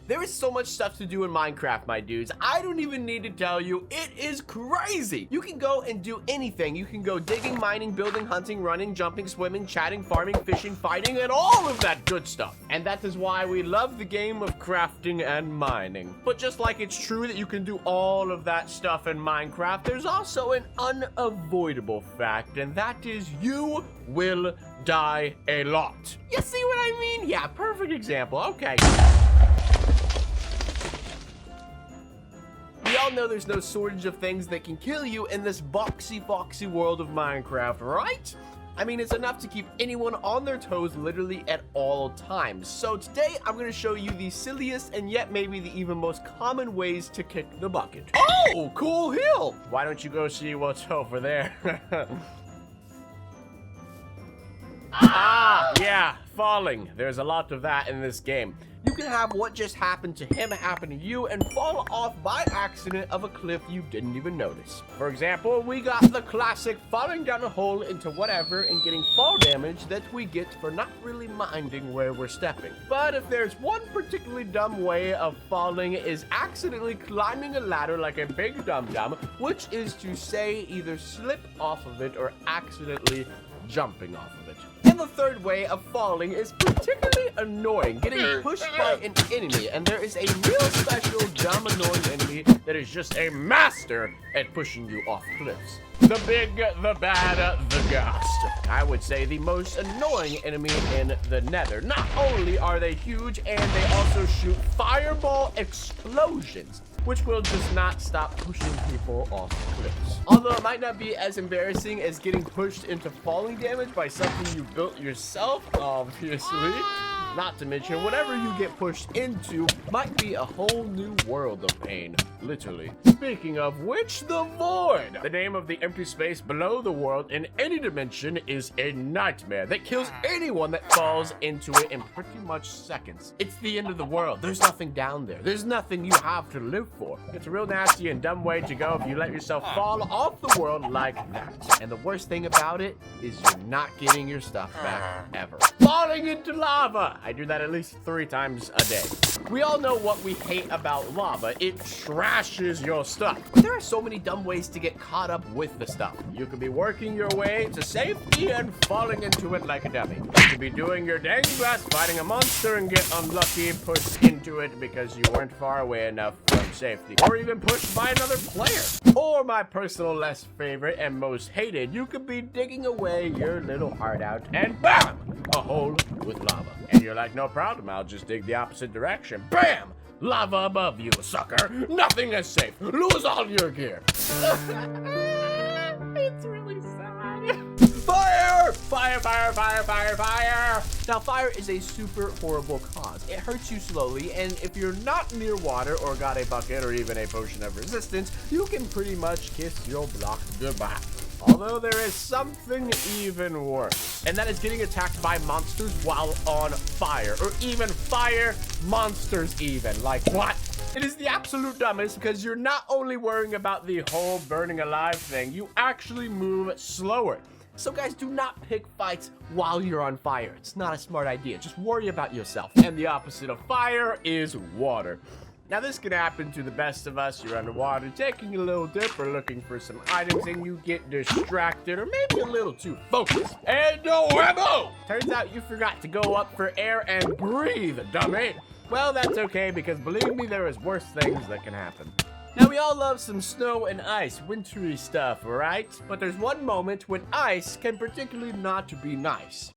There is so much stuff to do in Minecraft, my dudes. I don't even need to tell you, it is crazy. You can go and do anything. You can go digging, mining, building, hunting, running, jumping, swimming, chatting, farming, fishing, fighting, and all of that good stuff. And that is why we love the game of crafting and mining. But just like it's true that you can do all of that stuff in Minecraft, there's also an unavoidable fact, and that is you will die a lot. You see what I mean? Yeah, perfect example. Okay. We all know there's no shortage of things that can kill you in this boxy, foxy world of Minecraft, right? I mean, it's enough to keep anyone on their toes literally at all times. So today, I'm going to show you the silliest and yet maybe the even most common ways to kick the bucket. Oh, cool hill! Why don't you go see what's over there? Yeah, falling. There's a lot of that in this game. You can have what just happened to him happen to you and fall off by accident of a cliff you didn't even notice. For example, we got the classic falling down a hole into whatever and getting fall damage that we get for not really minding where we're stepping. But if there's one particularly dumb way of falling is accidentally climbing a ladder like a big dum-dum, which is to say either slip off of it or accidentally jumping off of it. And the third way of falling is particularly annoying, getting pushed by an enemy, and there is a real special dumb annoying enemy that is just a master at pushing you off cliffs. The big, the bad, the ghast. I would say the most annoying enemy in the nether. Not only are they huge, and they also shoot fireball explosions, which will just not stop pushing people off cliffs. Although it might not be as embarrassing as getting pushed into falling damage by something you built yourself, obviously. Not to mention, whatever you get pushed into might be a whole new world of pain, literally. Speaking of which, the void. The name of the empty space below the world in any dimension is a nightmare that kills anyone that falls into it in pretty much seconds. It's the end of the world. There's nothing down there. There's nothing you have to live for. It's a real nasty and dumb way to go if you let yourself fall off the world like that. And the worst thing about it is you're not getting your stuff back ever. Falling into lava. I do that at least 3 times a day. We all know what we hate about lava. It trashes your stuff. But there are so many dumb ways to get caught up with the stuff. You could be working your way to safety and falling into it like a dummy. You could be doing your dang best fighting a monster and get unlucky, pushed into it because you weren't far away enough from safety. Or even pushed by another player. Or my personal less favorite and most hated, you could be digging away your little heart out and BAM! A hole with lava. And you're like, no problem, I'll just dig the opposite direction. BAM! Lava above you, sucker. Nothing is safe. Lose all your gear. It's really sad. Fire! Fire, fire, fire, fire, fire! Now, fire is a super horrible cause. It hurts you slowly, and if you're not near water or got a bucket or even a potion of resistance, you can pretty much kiss your block goodbye. Although there is something even worse, and that is getting attacked by monsters while on fire, or even fire monsters even. Like, what? It is the absolute dumbest because you're not only worrying about the whole burning alive thing, you actually move slower. So guys, do not pick fights while you're on fire. It's not a smart idea. Just worry about yourself. And the opposite of fire is water. Now this can happen to the best of us. You're underwater taking a little dip or looking for some items and you get distracted or maybe a little too focused. And no ammo! Turns out you forgot to go up for air and breathe, dummy. Well, that's okay because believe me, there is worse things that can happen. Now we all love some snow and ice, wintry stuff, right? But there's one moment when ice can particularly not be nice.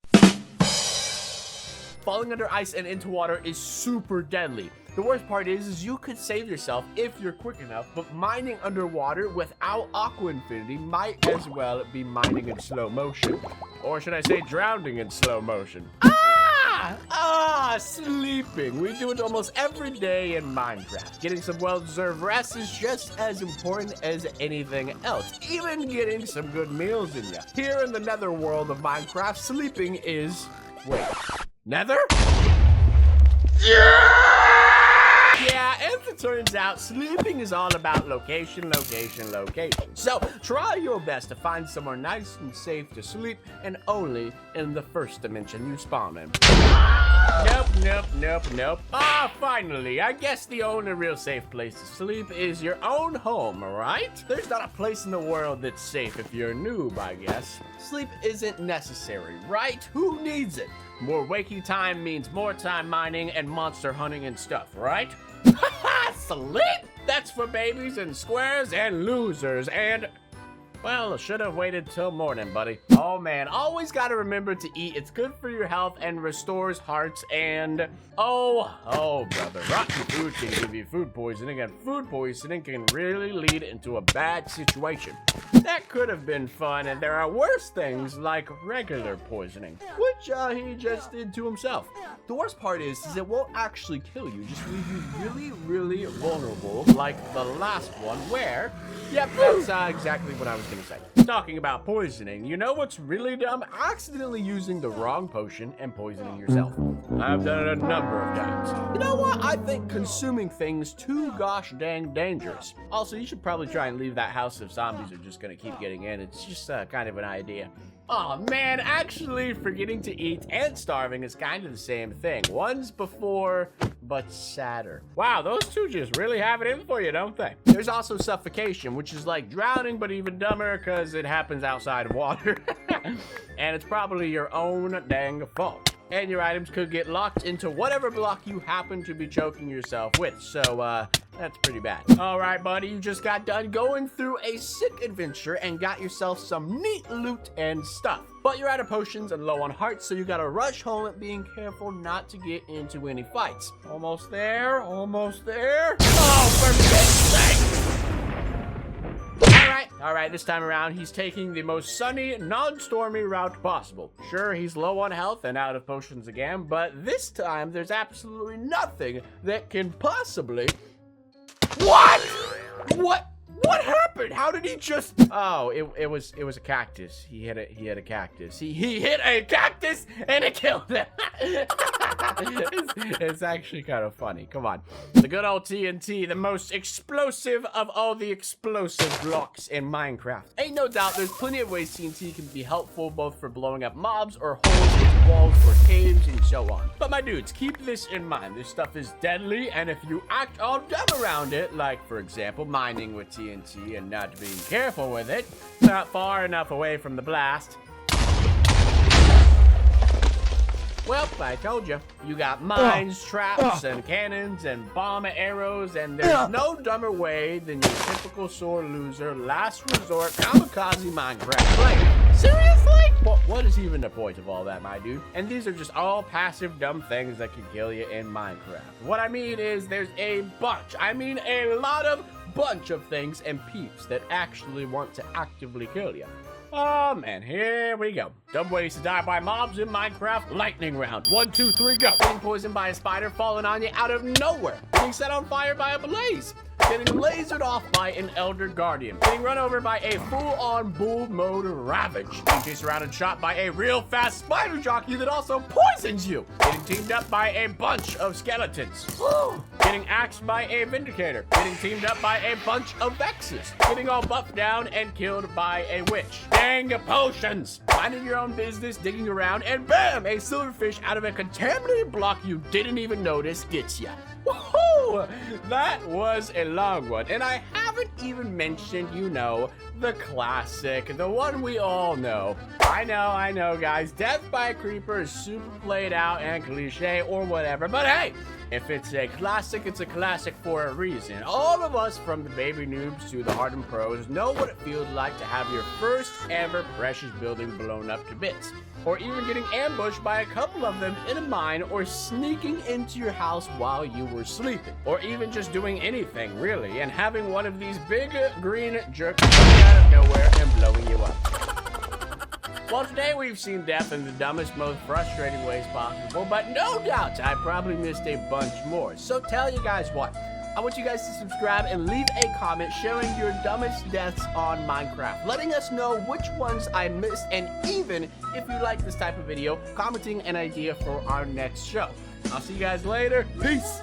Falling under ice and into water is super deadly. The worst part is you could save yourself if you're quick enough, but mining underwater without aqua infinity might as well be mining in slow motion. Or should I say drowning in slow motion? Sleeping. We do it almost every day in Minecraft. Getting some well-deserved rest is just as important as anything else. Even getting some good meals in you. Here in the nether world of Minecraft, sleeping is... Wait. Nether? Yeah, as it turns out, sleeping is all about location, location, location. So, try your best to find somewhere nice and safe to sleep, and only in the first dimension you spawn in. Nope. Ah, finally. I guess the only real safe place to sleep is your own home, right? There's not a place in the world that's safe if you're a noob, I guess. Sleep isn't necessary, right? Who needs it? More waking time means more time mining and monster hunting and stuff, right? Haha, sleep? That's for babies and squares and losers and... Well, should have waited till morning, buddy. Oh, man. Always got to remember to eat. It's good for your health and restores hearts and... Oh, brother. Rotten food can give you food poisoning, and food poisoning can really lead into a bad situation. That could have been fun, and there are worse things like regular poisoning, which he just did to himself. The worst part is it won't actually kill you, just leave you really vulnerable, like the last one where... Yep, that's exactly what I was gonna say. Talking about poisoning, you know what's really dumb? Accidentally using the wrong potion and poisoning yourself. I've done it a number of times. You know what? I think consuming things too gosh dang dangerous. Also, you should probably try and leave that house if zombies are just gonna keep getting in. It's just kind of an idea. Oh man, actually forgetting to eat and starving is kind of the same thing. One's before, but sadder. Wow, those two just really have it in for you, don't they? There's also suffocation, which is like drowning, but even dumber because it happens outside of water. And it's probably your own dang fault. And your items could get locked into whatever block you happen to be choking yourself with. So, that's pretty bad. All right, buddy, you just got done going through a sick adventure and got yourself some neat loot and stuff. But you're out of potions and low on hearts, so you gotta rush home, being careful not to get into any fights. Almost there. Oh, for pity's sake! All right, this time around, he's taking the most sunny, non-stormy route possible. Sure, he's low on health and out of potions again, but this time, there's absolutely nothing that can possibly... What happened? How did he just... Oh, it was a cactus. He hit a cactus. He hit a cactus and it killed him. It's actually kind of funny. Come on. The good old TNT, the most explosive of all the explosive blocks in Minecraft. Ain't no doubt there's plenty of ways TNT can be helpful, both for blowing up mobs or holes in walls or caves and so on. But my dudes, keep this in mind. This stuff is deadly, and if you act all dumb around it, like for example, mining with TNT and not being careful with it, not far enough away from the blast, well, I told you. You got mines, traps, and cannons, and bomb arrows, and there's no dumber way than your typical sore loser, last resort, kamikaze Minecraft player. Seriously? What is even the point of all that, my dude? And these are just all passive dumb things that can kill you in Minecraft. What I mean is there's a bunch, a lot of bunch of things and peeps that actually want to actively kill you. Oh man, here we go. Dumb ways to die by mobs in Minecraft. Lightning round. 1, 2, 3, go. Getting poisoned by a spider falling on you out of nowhere. Getting set on fire by a blaze. Getting lasered off by an elder guardian. Getting run over by a full-on bull mode ravage. Being chased around and shot by a real fast spider jockey that also poisons you. Getting teamed up by a bunch of skeletons. Getting axed by a vindicator. Getting teamed up by a bunch of vexes. Getting all buffed down and killed by a witch. Dang potions. Minding your own business, digging around, and bam! A silverfish out of a contaminated block you didn't even notice gets ya. Woohoo! That was a long one, and I haven't even mentioned, the classic, the one we all know. I know, guys, death by a creeper is super played out and cliche or whatever, but hey, if it's a classic, it's a classic for a reason. All of us, from the baby noobs to the hardened pros, know what it feels like to have your first ever precious building blown up to bits. Or even getting ambushed by a couple of them in a mine, or sneaking into your house while you were sleeping. Or even just doing anything, really, and having one of these big green jerks coming out of nowhere and blowing you up. Well, today we've seen death in the dumbest, most frustrating ways possible, but no doubt I probably missed a bunch more. So tell you guys what. I want you guys to subscribe and leave a comment sharing your dumbest deaths on Minecraft, letting us know which ones I missed, and even if you like this type of video, commenting an idea for our next show. I'll see you guys later. Peace!